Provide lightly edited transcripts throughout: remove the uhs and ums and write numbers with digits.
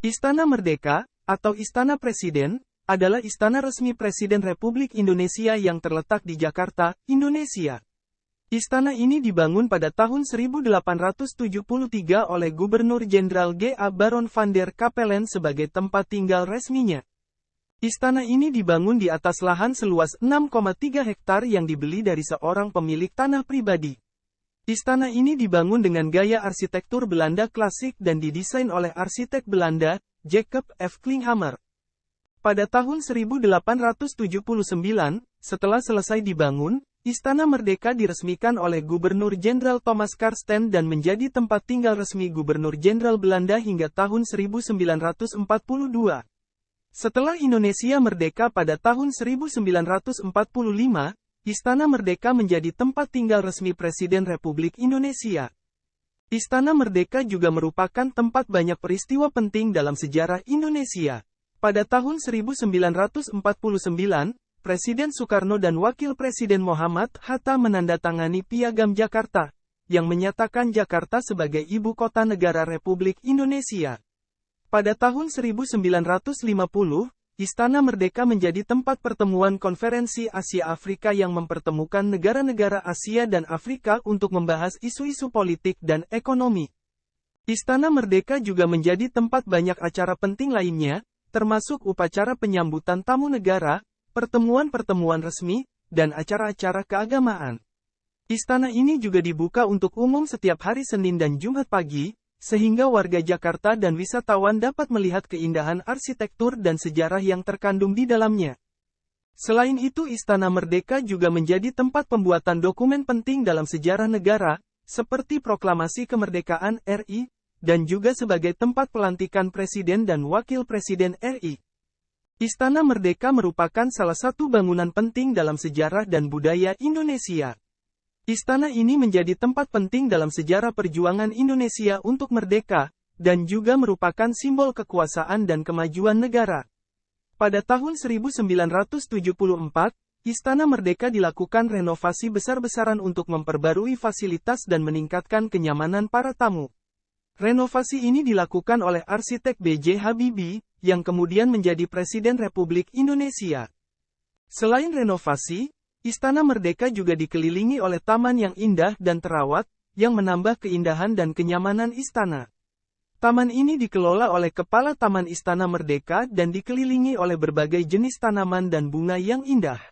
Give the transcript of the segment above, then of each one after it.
Istana Merdeka, atau Istana Presiden, adalah istana resmi Presiden Republik Indonesia yang terletak di Jakarta, Indonesia. Istana ini dibangun pada tahun 1873 oleh Gubernur Jenderal G.A. Baron van der Capellen sebagai tempat tinggal resminya. Istana ini dibangun di atas lahan seluas 6,3 hektar yang dibeli dari seorang pemilik tanah pribadi. Istana ini dibangun dengan gaya arsitektur Belanda klasik dan didesain oleh arsitek Belanda, Jacob F. Klinghammer. Pada tahun 1879, setelah selesai dibangun, Istana Merdeka diresmikan oleh Gubernur Jenderal Thomas Karsten dan menjadi tempat tinggal resmi Gubernur Jenderal Belanda hingga tahun 1942. Setelah Indonesia merdeka pada tahun 1945, Istana Merdeka menjadi tempat tinggal resmi Presiden Republik Indonesia. Istana Merdeka juga merupakan tempat banyak peristiwa penting dalam sejarah Indonesia. Pada tahun 1949, Presiden Soekarno dan Wakil Presiden Muhammad Hatta menandatangani Piagam Jakarta, yang menyatakan Jakarta sebagai ibu kota negara Republik Indonesia. Pada tahun 1950, Istana Merdeka menjadi tempat pertemuan konferensi Asia-Afrika yang mempertemukan negara-negara Asia dan Afrika untuk membahas isu-isu politik dan ekonomi. Istana Merdeka juga menjadi tempat banyak acara penting lainnya, termasuk upacara penyambutan tamu negara, pertemuan-pertemuan resmi, dan acara-acara keagamaan. Istana ini juga dibuka untuk umum setiap hari Senin dan Jumat pagi, sehingga warga Jakarta dan wisatawan dapat melihat keindahan arsitektur dan sejarah yang terkandung di dalamnya. Selain itu, Istana Merdeka juga menjadi tempat pembuatan dokumen penting dalam sejarah negara, seperti Proklamasi Kemerdekaan RI, dan juga sebagai tempat pelantikan Presiden dan Wakil Presiden RI. Istana Merdeka merupakan salah satu bangunan penting dalam sejarah dan budaya Indonesia. Istana ini menjadi tempat penting dalam sejarah perjuangan Indonesia untuk merdeka, dan juga merupakan simbol kekuasaan dan kemajuan negara. Pada tahun 1974, Istana Merdeka dilakukan renovasi besar-besaran untuk memperbarui fasilitas dan meningkatkan kenyamanan para tamu. Renovasi ini dilakukan oleh arsitek B.J. Habibie, yang kemudian menjadi Presiden Republik Indonesia. Selain renovasi, Istana Merdeka juga dikelilingi oleh taman yang indah dan terawat, yang menambah keindahan dan kenyamanan istana. Taman ini dikelola oleh Kepala Taman Istana Merdeka dan dikelilingi oleh berbagai jenis tanaman dan bunga yang indah.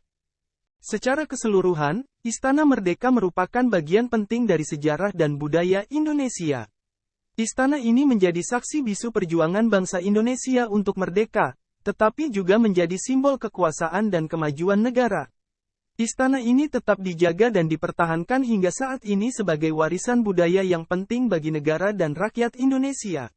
Secara keseluruhan, Istana Merdeka merupakan bagian penting dari sejarah dan budaya Indonesia. Istana ini menjadi saksi bisu perjuangan bangsa Indonesia untuk merdeka, tetapi juga menjadi simbol kekuasaan dan kemajuan negara. Istana ini tetap dijaga dan dipertahankan hingga saat ini sebagai warisan budaya yang penting bagi negara dan rakyat Indonesia.